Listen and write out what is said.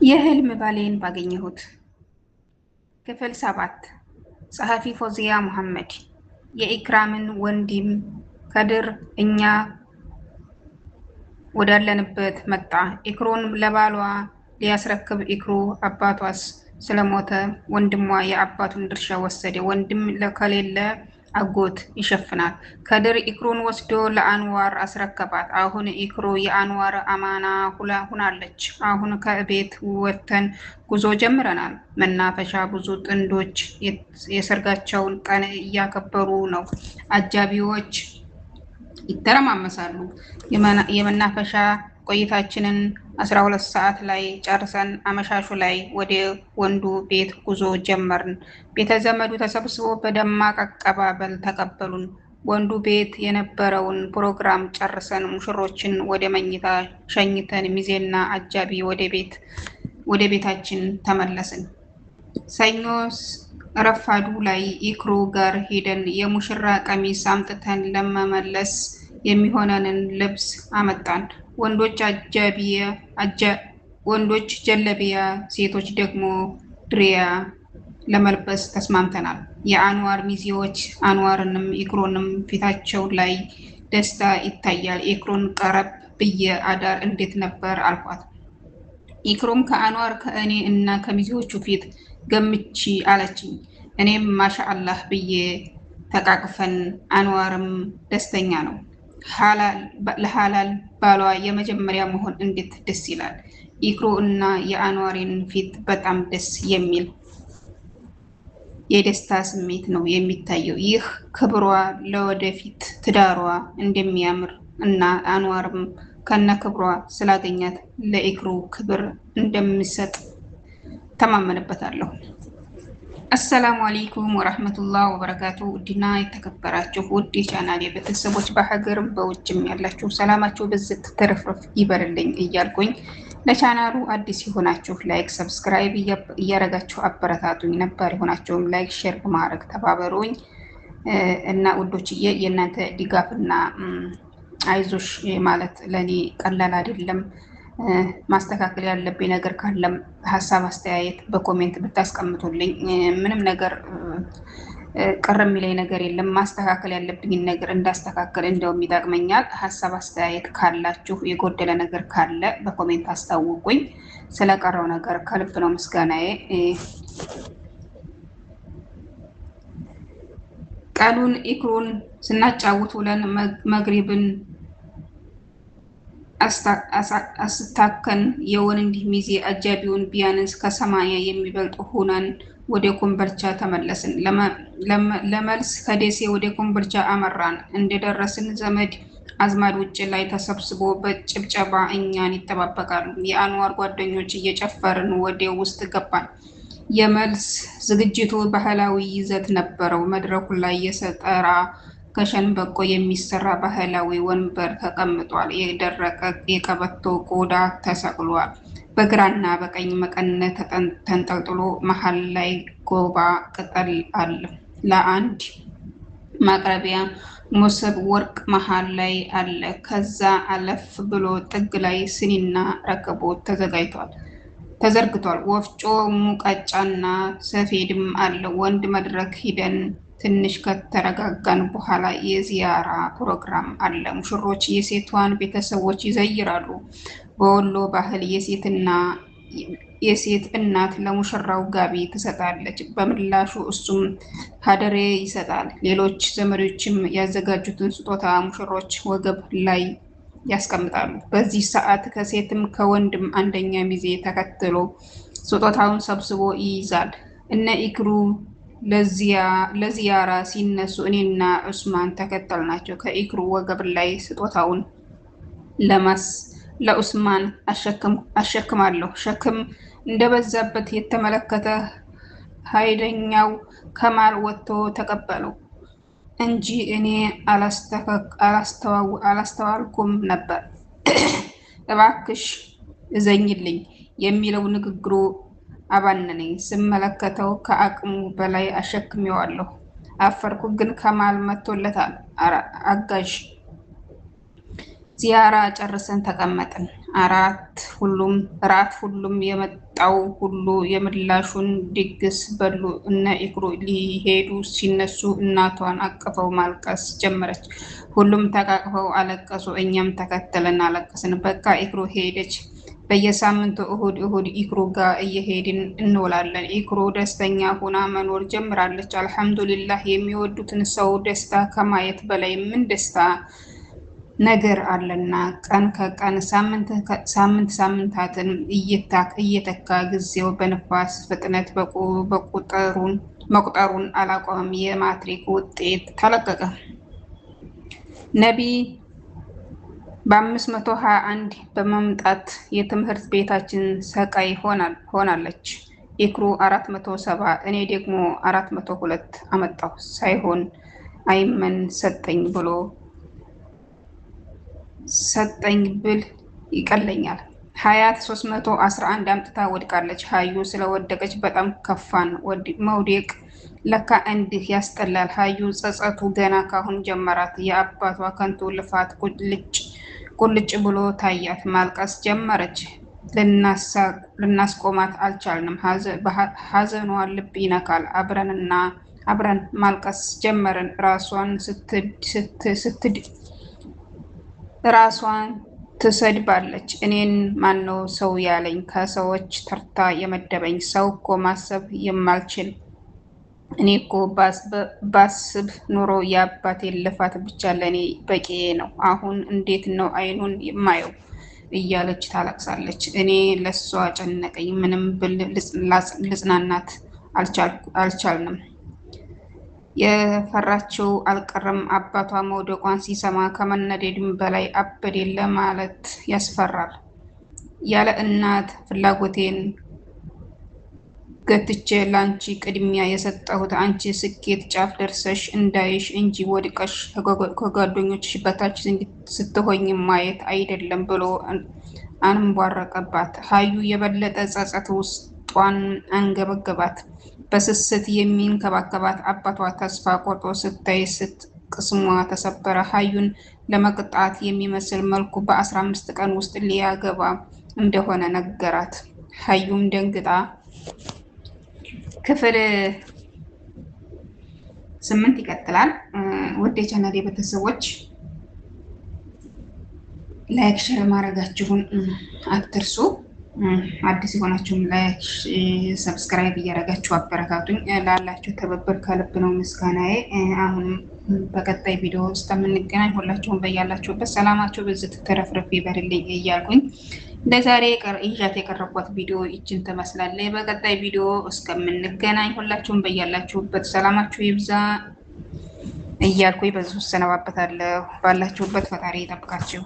የህልም ባሌን ባገኘሁት ክፍል 7 ጸሐፊ ፎዚያ መሐመድ የኢክራምን ወንድም ከድር እኛ ወዳለንበት መጣ። ኢክሩን ለባሏ ሊያስረክብ ኢክሩ አባቷስ ስለሞተ ወንድሟ የአባቱን ድርሻ ወሰደ። ወንድም ከሌለ አጎት ይሸፍናል። ከድር ኢክሩን ወስዶ ለአንዋር አስረከባት። አሁን ኢክሩ የአንዋር አማና ሁናለች። አሁን ከቤት ወጥተን ጉዞ ጀምረናል። መናፈሻ ብዙ ጥንዶች የሰርጋቸውን ቀን እያከበሩ ነው። አጃቢዎች ይተረማመሳሉ። የመናፈሻ ቆይታችንን 12 ሰዓት ላይ ጨርሰን አመሻሹ ላይ ወደ ወንዱ ቤት ጉዞ ጀመርን። ቤተ ዘመዱ ተሰብስቦ በደማቅ አቀባበል ተቀበሉን። ወንዱ ቤት የነበረውን ፕሮግራም ጨርሰን ሙሽሮችን ወደ መኝታ ሸኝተን ሚዜና አጃቢ ወደ ቤታችን ተመለስን። ሰኞ ረፋዱ ላይ ኢክሩ ጋር ሄደን የሙሽራ ቀሚስ አምጥተን ለመመለስ የሚሆነንን ልብስ አመጣን። ወንዶች ጀለቢያ፣ ሴቶች ደግሞ ድሪያ ለመልበስ ተስማምተናል። የአንዋር ሚዜዎች አንዋርንም ኢክሩንም ፊታቸው ላይ ደስታ ይታያል። ኢክሩን ቀረብ ብዬ አዳር እንዴት ነበር አልኳት። ኢክሩም ከአንዋር ከእኔ እና ከሚዜዎቹ ፊት ገምቺ አለችኝ። እኔም ማሻአላህ ብዬ ተቃቅፈን አንዋርም ደስተኛ ነው። ለሐላል ባሏ የመጀመሪያ መሆን እንዴት ደስ ይላል። ኢክሩ እና የአንዋሪን ፊት በጣም ደስ የሚል የደስታ ስሜት ነው የሚታየው። ይህ ክብሯ ለወደፊት ትዳሯ እንደሚያምር እና አንዋርም ከነ ክብሯ ስላገኛት ለኢክሩ ክብር እንደሚሰጥ ተማመንበታለሁ። አሰላሙ አለይኩም ወራህመቱላሂ ወበረካቱ። ውድና የተከበራችሁ ውድ የቻናሌ ቤተሰቦች በሀገርም በውጭም ያላችሁ ሰላማችሁ ብዝት ትርፍርፍ ይበርልኝ እያልኩኝ ለቻናሉ አዲስ የሆናችሁ ላይክ፣ ሰብስክራይብ እያረጋችሁ አበረታቱኝ። ነበር የሆናችሁም ላይክ፣ ሼር በማድረግ ተባበሩኝ እና ውዶችዬ የእናንተ ድጋፍና አይዞሽ ማለት ለኔ ቀላል አይደለም። ማስተካከል ያለብኝ ነገር ካለም ሀሳብ አስተያየት በኮሜንት ብታስቀምጡልኝ ምንም ነገር ቅር የሚለኝ ነገር የለም። ማስተካከል ያለብኝን ነገር እንዳስተካከል እንደውም ይጠቅመኛል። ሀሳብ አስተያየት ካላችሁ የጎደለ ነገር ካለ በኮሜንት አስታውቁኝ። ስለቀረው ነገር ከልብ ነው ምስጋናዬ። ቀኑን ኢክሩን ስናጫውት ውለን መግሪብን አስታከን የወንድ ሚዜ አጃቢውን ቢያንስ ከ80 የሚበልጡ ሆነን ወደ ኮምቦልቻ ተመለስን። ለመልስ ከደሴ ወደ ኮምቦልቻ አመራን። እንደደረስን ዘመድ አዝማድ ውጭ ላይ ተሰብስቦ በጭብጨባ እኛን ይጠባበቃሉ። የአንዋር ጓደኞች እየጨፈርን ወደ ውስጥ ገባን። የመልስ ዝግጅቱ ባህላዊ ይዘት ነበረው። መድረኩ ላይ የሰጠራ ከሸንበቆ የሚሰራ ባህላዊ ወንበር ተቀምጧል። የደረቀ የቀበቶ ቆዳ ተሰቅሏል። በግራና በቀኝ መቀነት ተንጠልጥሎ መሃል ላይ ጎባ ቅጠል አለ። ለአንድ ማቅረቢያ ሞሰብ ወርቅ መሃል ላይ አለ። ከዛ አለፍ ብሎ ጥግ ላይ ስኒና ረከቦት ተዘርግቷል። ወፍጮ ሙቀጫና ሰፌድም አለ። ወንድ መድረክ ሂደን ትንሽ ከተረጋጋን በኋላ የዚያራ ፕሮግራም አለ። ሙሽሮች የሴቷን ቤተሰቦች ይዘይራሉ። በወሎ ባህል የሴት እናት ለሙሽራው ጋቢ ትሰጣለች። በምላሹ እሱም ሀደሬ ይሰጣል። ሌሎች ዘመዶችም ያዘጋጁትን ስጦታ ሙሽሮች ወገብ ላይ ያስቀምጣሉ። በዚህ ሰዓት ከሴትም ከወንድም አንደኛ ሚዜ ተከትሎ ስጦታውን ሰብስቦ ይይዛል። እነ ኢክሩ ለዚያራ ሲነሱ እኔና ዑስማን ተከተልናቸው። ከኢክሩ ወገብ ላይ ስጦታውን ለዑስማን አሸክማለሁ። ሸክም እንደበዛበት የተመለከተ ኃይለኛው ከማል ወጥቶ ተቀበለው እንጂ እኔ አላስተዋልኩም ነበር። እባክሽ እዘኝልኝ የሚለው ንግግሩ አባነነኝ። ስመለከተው ከአቅሙ በላይ አሸክሜዋለሁ። አፈርኩ። ግን ከማል መጥቶለታል። አጋዥ ዚያራ ጨርሰን ተቀመጥን። ሁሉም የመጣው ሁሉ የምላሹን ድግስ በሉ። እነ ኢክሩ ሊሄዱ ሲነሱ እናቷን አቅፈው ማልቀስ ጀመረች። ሁሉም ተቃቅፈው አለቀሱ። እኛም ተከተለን አለቀስን። በቃ ኢክሩ ሄደች። በየሳምንቱ እሁድ ኢክሩ ጋር እየሄድን እንውላለን። ኢክሩ ደስተኛ ሆና መኖር ጀምራለች። አልሐምዱሊላህ። የሚወዱትን ሰው ደስታ ከማየት በላይ ምን ደስታ ነገር አለና ቀን ከቀን ሳምንታትን እየተካ ጊዜው በንፋስ ፍጥነት መቁጠሩን አላቆመም። የማትሪክ ውጤት ተለቀቀ። ነቢ በ521 በመምጣት የትምህርት ቤታችን ሰቃይ ሆናለች። ኢክሩ 470 እኔ ደግሞ 402 አመጣሁ። ሳይሆን አይመን ሰጠኝ ብል ይቀለኛል። ሀያት 311 አምጥታ ወድቃለች። ሀዩ ስለወደቀች በጣም ከፋን። መውደቅ ለካ እንዲህ ያስጠላል። ሀዩ ጸጸቱ ገና ካሁን ጀመራት። የአባቷ ከንቱ ልፋት ቁልጭ ብሎ ታያት። ማልቀስ ጀመረች። ልናስቆማት አልቻልንም። ሀዘኗ ልብ ይነካል። አብረን ማልቀስ ጀመርን። ራሷን ትሰድባለች። እኔን ማነው ሰው ያለኝ? ከሰዎች ተርታ የመደበኝ? ሰው እኮ ማሰብ የማልችል እኔ እኮ ባስብ ኑሮ የአባቴን ልፋት ብቻ ለእኔ በቂ ነው። አሁን እንዴት ነው አይኑን የማየው? እያለች ታለቅሳለች። እኔ ለሷ ጨነቀኝ። ምንም ብል ልጽናናት አልቻልንም። የፈራችው አልቀረም። አባቷ መውደቋን ሲሰማ ከመነደድም በላይ አበዴ ለማለት ያስፈራል። ያለ እናት ፍላጎቴን ገትቼ ላንቺ ቅድሚያ የሰጠሁት አንቺ ስኬት ጫፍ ደርሰሽ እንዳይሽ እንጂ ወድቀሽ ከጓደኞችሽ በታች ስትሆኝ ማየት አይደለም ብሎ አንቧረቀባት። ሀዩ የበለጠ ጸጸት ውስጧን አንገበገባት። በስስት የሚንከባከባት አባቷ ተስፋ ቆርጦ ስታይ ቅስሟ ተሰበረ። ሀዩን ለመቅጣት የሚመስል መልኩ በ15 ቀን ውስጥ ሊያገባ እንደሆነ ነገራት። ሀዩም ደንግጣ ክፍል 8 ይቀጥላል። ውድ የቻናሌ ቤተሰቦች ላይክ ሼር ማድረጋችሁን አትርሱ። አዲስ የሆናችሁም ላይክ ሰብስክራይብ እያደረጋችሁ አበረታቱኝ። ላላችሁ ትብብር ከልብ ነው ምስጋናዬ። አሁን በቀጣይ ቪዲዮ ውስጥ የምንገናኝ ሁላችሁም በያላችሁበት ሰላማችሁ ብዝት ተረፍረፍ ይበርልኝ እያልኩኝ ለዛሬ ይዣት የቀረብኳት ቪዲዮ ይችን ትመስላለች። በቀጣይ ቪዲዮ እስከምንገናኝ ሁላችሁም በያላችሁበት ሰላማችሁ ይብዛ እያልኩኝ በዚሁ ሰነባበታለሁ። ባላችሁበት ፈጣሪ ይጠብቃችሁ።